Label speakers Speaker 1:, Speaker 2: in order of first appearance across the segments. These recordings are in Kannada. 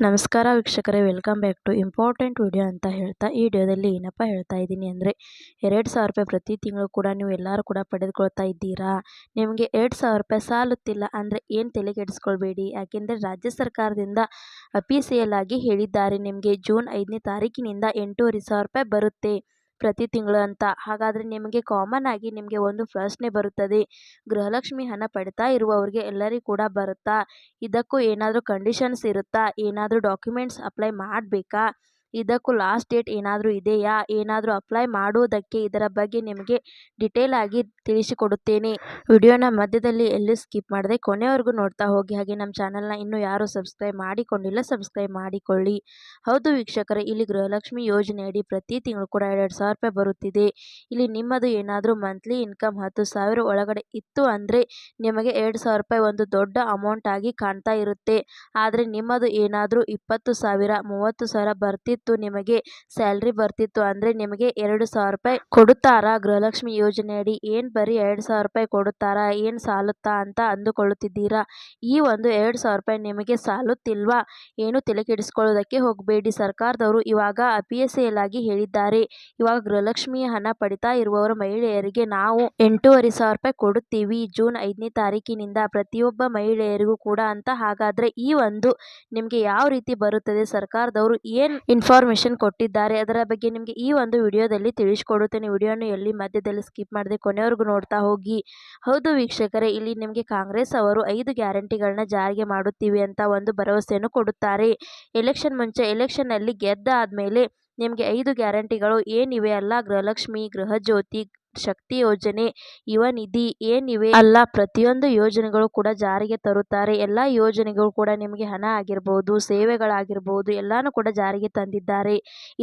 Speaker 1: ನಮಸ್ಕಾರ ವೀಕ್ಷಕರೇ, welcome back to important video ಅಂತ ಹೇಳ್ತಾ ಈ ವಿಡಿಯೋದಲ್ಲಿ ಏನಪ್ಪ ಹೇಳ್ತಾ ಇದ್ದೀನಿ ಅಂದರೆ 2,000 ರೂಪಾಯಿ ಪ್ರತಿ ತಿಂಗಳು ಕೂಡ ನೀವು ಎಲ್ಲರೂ ಕೂಡ ಪಡೆದುಕೊಳ್ತಾ ಇದ್ದೀರಾ. ನಿಮಗೆ 2,000 ರೂಪಾಯಿ ಸಾಲುತ್ತಿಲ್ಲ ಅಂದರೆ ಏನು ತಲೆ ಕೆಡಿಸ್ಕೊಳ್ಬೇಡಿ. ಯಾಕೆಂದರೆ ರಾಜ್ಯ ಸರ್ಕಾರದಿಂದ ಅಫಿಸಿಯಲ್ ಆಗಿ ಹೇಳಿದ್ದಾರೆ, ನಿಮಗೆ ಜೂನ್ 5ನೇ ತಾರೀಕಿನಿಂದ 8,500 ರೂಪಾಯಿ ಬರುತ್ತೆ ಪ್ರತಿ ತಿಂಗಳು ಅಂತ. ಹಾಗಾದರೆ ನಿಮಗೆ ಕಾಮನ್ ಆಗಿ ನಿಮಗೆ ಒಂದು ಪ್ರಶ್ನೆ ಬರುತ್ತದೆ, ಗೃಹಲಕ್ಷ್ಮಿ ಹಣ ಪಡಿತಾ ಇರುವವರಿಗೆ ಎಲ್ಲರಿಗೂ ಕೂಡ ಬರುತ್ತಾ? ಇದಕ್ಕೂ ಏನಾದರೂ ಕಂಡೀಷನ್ಸ್ ಇರುತ್ತಾ? ಏನಾದರೂ ಡಾಕ್ಯುಮೆಂಟ್ಸ್ ಅಪ್ಲೈ ಮಾಡಬೇಕಾ? ಇದಕ್ಕೂ ಲಾಸ್ಟ್ ಡೇಟ್ ಏನಾದರೂ ಇದೆಯಾ? ಏನಾದರೂ ಅಪ್ಲೈ ಮಾಡುವುದಕ್ಕೆ ಇದರ ಬಗ್ಗೆ ನಿಮಗೆ ಡಿಟೇಲ್ ಆಗಿ ತಿಳಿಸಿಕೊಡುತ್ತೇನೆ. ವಿಡಿಯೋನ ಮಧ್ಯದಲ್ಲಿ ಎಲ್ಲೂ ಸ್ಕಿಪ್ ಮಾಡದೆ ಕೊನೆವರೆಗೂ ನೋಡ್ತಾ ಹೋಗಿ. ಹಾಗೆ ನಮ್ಮ ಚಾನಲ್ನ ಇನ್ನೂ ಯಾರು ಸಬ್ಸ್ಕ್ರೈಬ್ ಮಾಡಿಕೊಂಡಿಲ್ಲ, ಸಬ್ಸ್ಕ್ರೈಬ್ ಮಾಡಿಕೊಳ್ಳಿ. ಹೌದು ವೀಕ್ಷಕರೇ, ಇಲ್ಲಿ ಗೃಹಲಕ್ಷ್ಮಿ ಯೋಜನೆಯಡಿ ಪ್ರತಿ ತಿಂಗಳು ಕೂಡ 2,000 ರೂಪಾಯಿ ಬರುತ್ತಿದೆ. ಇಲ್ಲಿ ನಿಮ್ಮದು ಏನಾದರೂ ಮಂತ್ಲಿ ಇನ್ಕಮ್ 10,000 ಒಳಗಡೆ ಇತ್ತು ಅಂದರೆ ನಿಮಗೆ 2,000 ರೂಪಾಯಿ ಒಂದು ದೊಡ್ಡ ಅಮೌಂಟ್ ಆಗಿ ಕಾಣ್ತಾ ಇರುತ್ತೆ. ಆದರೆ ನಿಮ್ಮದು ಏನಾದರೂ 20,000 30,000 ಬರ್ತಿತ್ತು, ನಿಮಗೆ ಸ್ಯಾಲ್ರಿ ಬರ್ತಿತ್ತು ಅಂದರೆ ನಿಮಗೆ 2,000 ರೂಪಾಯಿ ಕೊಡುತ್ತಾರಾ ಗೃಹಲಕ್ಷ್ಮಿ ಯೋಜನೆಯಡಿ? ಏನು ಬರೀ 2,000 ರೂಪಾಯಿ ಕೊಡುತ್ತಾರಾ, ಏನು ಸಾಲುತ್ತಾ ಅಂತ ಅಂದುಕೊಳ್ಳುತ್ತಿದ್ದೀರಾ? ಈ ಒಂದು 2,000 ರೂಪಾಯಿ ನಿಮಗೆ ಸಾಲುತ್ತಿಲ್ವಾ? ಏನು ತಲೆ ಕೆಡಿಸ್ಕೊಳ್ಳೋದಕ್ಕೆ ಹೋಗಬೇಡಿ. ಸರ್ಕಾರದವರು ಇವಾಗ ಅಫಿಸಿಯಲ್ ಆಗಿ ಹೇಳಿದ್ದಾರೆ, ಇವಾಗ ಗೃಹಲಕ್ಷ್ಮಿ ಹಣ ಪಡಿತಾ ಇರುವವರು ಮಹಿಳೆಯರಿಗೆ ನಾವು 8,500 ರೂಪಾಯಿ ಕೊಡುತ್ತೀವಿ ಜೂನ್ 5ನೇ ತಾರೀಕಿನಿಂದ ಪ್ರತಿಯೊಬ್ಬ ಮಹಿಳೆಯರಿಗೂ ಕೂಡ ಅಂತ. ಹಾಗಾದರೆ ಈ ಒಂದು ನಿಮಗೆ ಯಾವ ರೀತಿ ಬರುತ್ತದೆ, ಸರ್ಕಾರದವರು ಏನು ಇನ್ಫಾರ್ಮೇಷನ್ ಕೊಟ್ಟಿದ್ದಾರೆ ಅದರ ಬಗ್ಗೆ ನಿಮಗೆ ಈ ಒಂದು ವಿಡಿಯೋದಲ್ಲಿ ತಿಳಿಸಿಕೊಡುತ್ತೇನೆ. ವಿಡಿಯೋನ ಎಲ್ಲಿ ಮಧ್ಯದಲ್ಲಿ ಸ್ಕಿಪ್ ಮಾಡದೆ ಕೊನೆವರೆಗೂ ನೋಡ್ತಾ ಹೋಗಿ. ಹೌದು ವೀಕ್ಷಕರೇ, ಇಲ್ಲಿ ನಿಮಗೆ ಕಾಂಗ್ರೆಸ್ ಅವರು 5 ಗ್ಯಾರಂಟಿಗಳನ್ನ ಜಾರಿಗೆ ಮಾಡುತ್ತೀವಿ ಅಂತ ಒಂದು ಭರವಸೆಯನ್ನು ಕೊಡುತ್ತಾರೆ. ಎಲೆಕ್ಷನ್ ಮುಂಚೆ ಎಲೆಕ್ಷನ್ನಲ್ಲಿ ಗೆದ್ದ ಆದಮೇಲೆ ನಿಮಗೆ 5 ಗ್ಯಾರಂಟಿಗಳು ಏನಿವೆ ಅಲ್ಲ, ಗೃಹಲಕ್ಷ್ಮಿ, ಗೃಹಜ್ಯೋತಿ, ಶಕ್ತಿ ಯೋಜನೆ, ಯುವ ನಿಧಿ ಏನಿವೆ ಅಲ್ಲ, ಪ್ರತಿಯೊಂದು ಯೋಜನೆಗಳು ಕೂಡ ಜಾರಿಗೆ ತರುತ್ತಾರೆ. ಎಲ್ಲ ಯೋಜನೆಗಳು ಕೂಡ ನಿಮಗೆ ಹಣ ಆಗಿರ್ಬೋದು, ಸೇವೆಗಳಾಗಿರ್ಬೋದು ಎಲ್ಲಾನು ಕೂಡ ಜಾರಿಗೆ ತಂದಿದ್ದಾರೆ.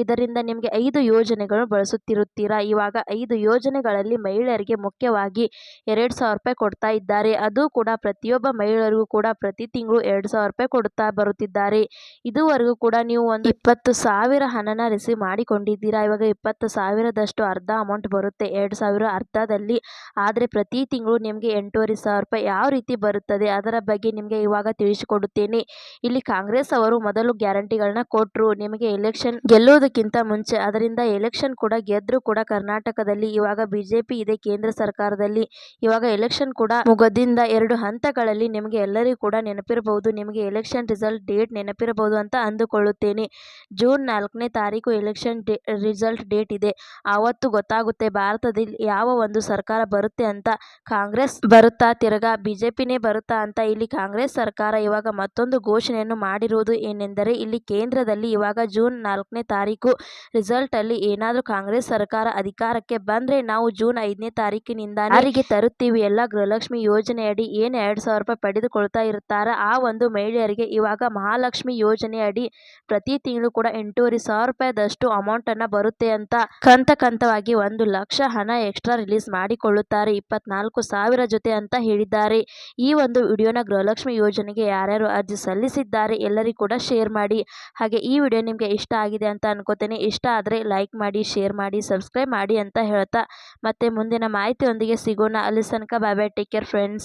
Speaker 1: ಇದರಿಂದ ನಿಮಗೆ 5 ಯೋಜನೆಗಳು ಬಳಸುತ್ತಿರುತ್ತೀರಾ. ಇವಾಗ 5 ಯೋಜನೆಗಳಲ್ಲಿ ಮಹಿಳೆಯರಿಗೆ ಮುಖ್ಯವಾಗಿ 2,000 ರೂಪಾಯಿ ಕೊಡ್ತಾ ಇದ್ದಾರೆ. ಅದು ಕೂಡ ಪ್ರತಿಯೊಬ್ಬ ಮಹಿಳೆಯರಿಗೂ ಕೂಡ ಪ್ರತಿ ತಿಂಗಳು 2,000 ರೂಪಾಯಿ ಕೊಡುತ್ತಾ ಬರುತ್ತಿದ್ದಾರೆ. ಇದುವರೆಗೂ ಕೂಡ ನೀವು ಒಂದು 20,000 ಹಣನ ರಿಸೀವ್ ಮಾಡಿಕೊಂಡಿದ್ದೀರಾ. ಇವಾಗ 20,000ದಷ್ಟು ಅರ್ಧ ಅಮೌಂಟ್ ಬರುತ್ತೆ 2,000 ಅರ್ಧದಲ್ಲಿ. ಆದರೆ ಪ್ರತಿ ತಿಂಗಳು ನಿಮಗೆ 8,500 ರೂಪಾಯಿ ಯಾವ ರೀತಿ ಬರುತ್ತದೆ ಅದರ ಬಗ್ಗೆ ನಿಮಗೆ ಇವಾಗ ತಿಳಿಸಿಕೊಡುತ್ತೇನೆ. ಇಲ್ಲಿ ಕಾಂಗ್ರೆಸ್ ಅವರು ಮೊದಲು ಗ್ಯಾರಂಟಿಗಳನ್ನ ಕೊಟ್ಟರು ನಿಮಗೆ ಎಲೆಕ್ಷನ್ ಗೆಲ್ಲುವುದಕ್ಕಿಂತ ಮುಂಚೆ. ಅದರಿಂದ ಎಲೆಕ್ಷನ್ ಕೂಡ ಗೆದ್ದರೂ ಕೂಡ ಕರ್ನಾಟಕದಲ್ಲಿ ಇವಾಗ ಬಿಜೆಪಿ ಇದೆ ಕೇಂದ್ರ ಸರ್ಕಾರದಲ್ಲಿ. ಇವಾಗ ಎಲೆಕ್ಷನ್ ಕೂಡ ಮುಗದಿಂದ 2 ಹಂತಗಳಲ್ಲಿ ನಿಮಗೆ ಎಲ್ಲರಿಗೂ ಕೂಡ ನೆನಪಿರಬಹುದು, ನಿಮಗೆ ಎಲೆಕ್ಷನ್ ರಿಸಲ್ಟ್ ಡೇಟ್ ನೆನಪಿರಬಹುದು ಅಂತ ಅಂದುಕೊಳ್ಳುತ್ತೇನೆ. ಜೂನ್ 4ನೇ ತಾರೀಕು ಎಲೆಕ್ಷನ್ ರಿಸಲ್ಟ್ ಡೇಟ್ ಇದೆ. ಆವತ್ತು ಗೊತ್ತಾಗುತ್ತೆ ಭಾರತದಲ್ಲಿ ಯಾವ ಒಂದು ಸರ್ಕಾರ ಬರುತ್ತೆ ಅಂತ. ಕಾಂಗ್ರೆಸ್ ಬರುತ್ತಾ ತಿರ್ಗಾ ಬಿಜೆಪಿನೇ ಬರುತ್ತಾ ಅಂತ. ಇಲ್ಲಿ ಕಾಂಗ್ರೆಸ್ ಸರ್ಕಾರ ಇವಾಗ ಮತ್ತೊಂದು ಘೋಷಣೆಯನ್ನು ಮಾಡಿರುವುದು ಏನೆಂದರೆ, ಇಲ್ಲಿ ಕೇಂದ್ರದಲ್ಲಿ ಇವಾಗ ಜೂನ್ 4ನೇ ತಾರೀಕು ರಿಸಲ್ಟ್ ಅಲ್ಲಿ ಏನಾದರೂ ಕಾಂಗ್ರೆಸ್ ಸರ್ಕಾರ ಅಧಿಕಾರಕ್ಕೆ ಬಂದ್ರೆ ನಾವು ಜೂನ್ 5ನೇ ತಾರೀಕಿನಿಂದ ಯಾರಿಗೆ ತರುತ್ತೀವಿ ಎಲ್ಲ ಗೃಹಲಕ್ಷ್ಮಿ ಯೋಜನೆಯಡಿ ಏನು 2,000 ರೂಪಾಯಿ ಪಡೆದುಕೊಳ್ತಾ ಇರ್ತಾರ ಆ ಒಂದು ಮಹಿಳೆಯರಿಗೆ ಇವಾಗ ಮಹಾಲಕ್ಷ್ಮಿ ಯೋಜನೆಯಡಿ ಪ್ರತಿ ತಿಂಗಳು ಕೂಡ 8,500 ರೂಪಾಯಿದಷ್ಟು ಅಮೌಂಟ್ ಅನ್ನ ಬರುತ್ತೆ ಅಂತ. ಕಂತವಾಗಿ 1 ಲಕ್ಷ ಹಣ ಎಕ್ಸ್ಟ್ರಾ ರಿಲೀಸ್ ಮಾಡಿಕೊಳ್ಳುತ್ತಾರೆ 24,000 ಜೊತೆ ಅಂತ ಹೇಳಿದ್ದಾರೆ. ಈ ಒಂದು ವಿಡಿಯೋನ ಗೃಹಲಕ್ಷ್ಮಿ ಯೋಜನೆಗೆ ಯಾರ್ಯಾರು ಅರ್ಜಿ ಸಲ್ಲಿಸಿದ್ದಾರೆ ಎಲ್ಲರಿಗೂ ಕೂಡ ಶೇರ್ ಮಾಡಿ. ಹಾಗೆ ಈ ವಿಡಿಯೋ ನಿಮಗೆ ಇಷ್ಟ ಆಗಿದೆ ಅಂತ ಅನ್ಕೋತೇನೆ. ಇಷ್ಟ ಆದರೆ ಲೈಕ್ ಮಾಡಿ, ಶೇರ್ ಮಾಡಿ, ಸಬ್ಸ್ಕ್ರೈಬ್ ಮಾಡಿ ಅಂತ ಹೇಳ್ತಾ ಮತ್ತೆ ಮುಂದಿನ ಮಾಹಿತಿಯೊಂದಿಗೆ ಸಿಗೋಣ. ಅಲ್ಲಿ ತನಕ ಬಾಯ್ ಬಾಯ್, ಟೇಕ್ ಕೇರ್ ಫ್ರೆಂಡ್ಸ್.